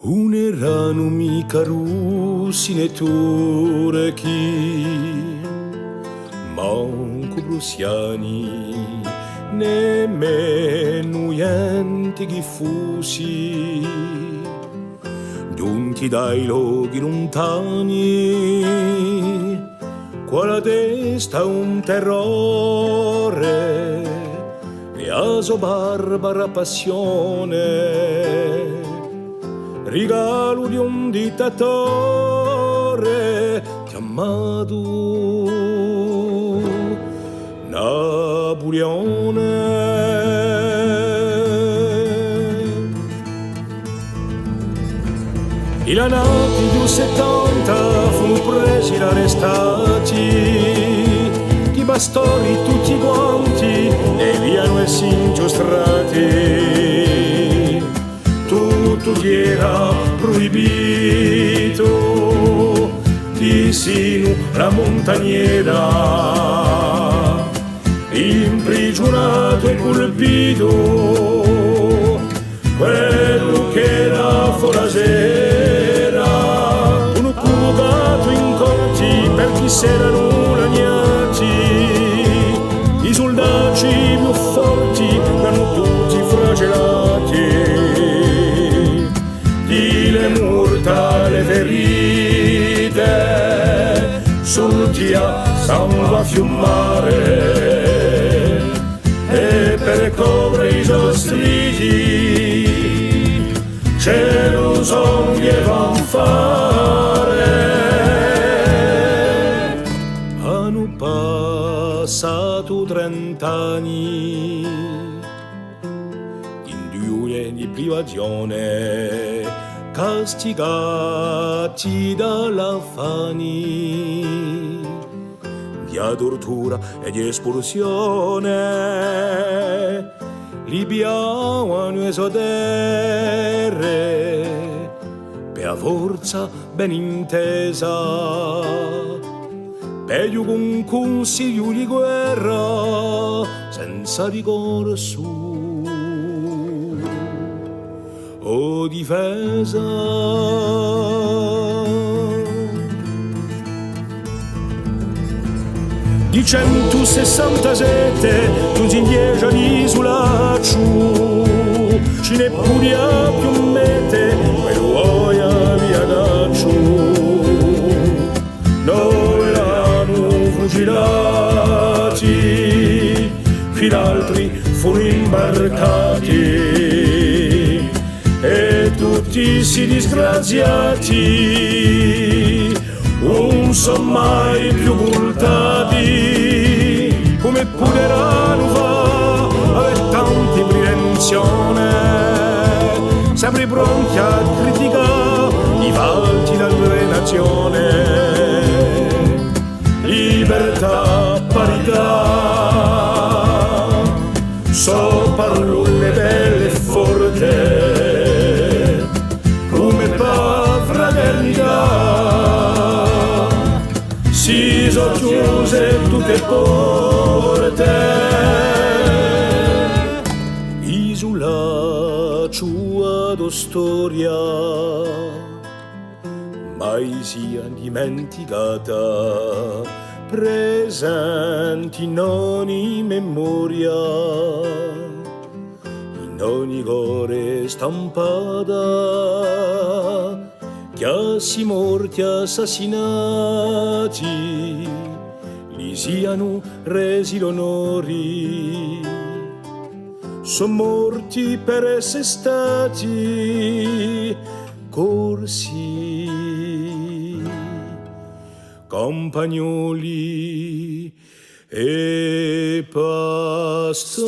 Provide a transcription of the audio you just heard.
Un erano mica russi né turchi, manco prussiani, nemmeno niente diffusi, giunti dai luoghi lontani, qua la testa un terrore e a sua barbara passione, regalo di un dittatore chiamato Napoleone. I lanati di 70 furono presi e arrestati, i bastori tutti quanti e viano essi ingiustrati. Tutto gli era proibito, disino la montaniera, imprigionato e colpito, quello che era forasera, uno cuocato in corti per chi s'erano lagnati, i soldati più forti erano tutti flagellati. Le ferite sul tia sangue a fiummare e per coprire i sostrigi ce lo son van fare. Hanno passato 30 anni in due di privazione, castigati dalla fani, di tortura e di espulsione, libiavano e sodere per forza ben intesa, peggio con consiglio di guerra senza ricorso o difesa. Di 167 tutti indietro l'isolaccio, ce ne pure a più mete per voi a via gaccio. Noi erano fucilati, fino altri furono imbarcati e tutti si disgraziati non son mai più voltati, come pure erano fa avere tanti prevenzione, sempre pronti a criticare i falti della nazione. Libertà, parità, so parole belle e forte come fraternità, si sono chiuse tutte porte. Isola tua storia mai sia dimenticata, presenti in ogni memoria, in ogni cuore stampata, che si morti assassinati gli siano resi l'onori, son morti per essere stati corsi compagnoli e pastori.